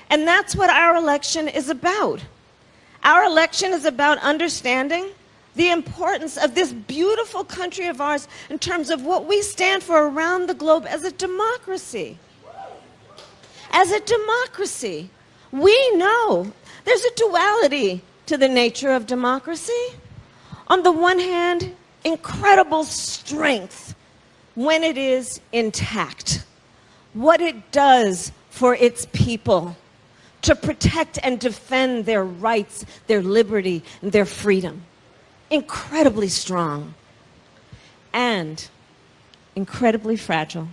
And that's what our election is about. Our election is about understanding the importance of this beautiful country of ours in terms of what we stand for around the globe as a democracy. As a democracy, we know there's a duality to the nature of democracy. On the one hand, incredible strength when it is intact. What it does for its people to protect and defend their rights, their liberty, and their freedom. Incredibly strong and incredibly fragile.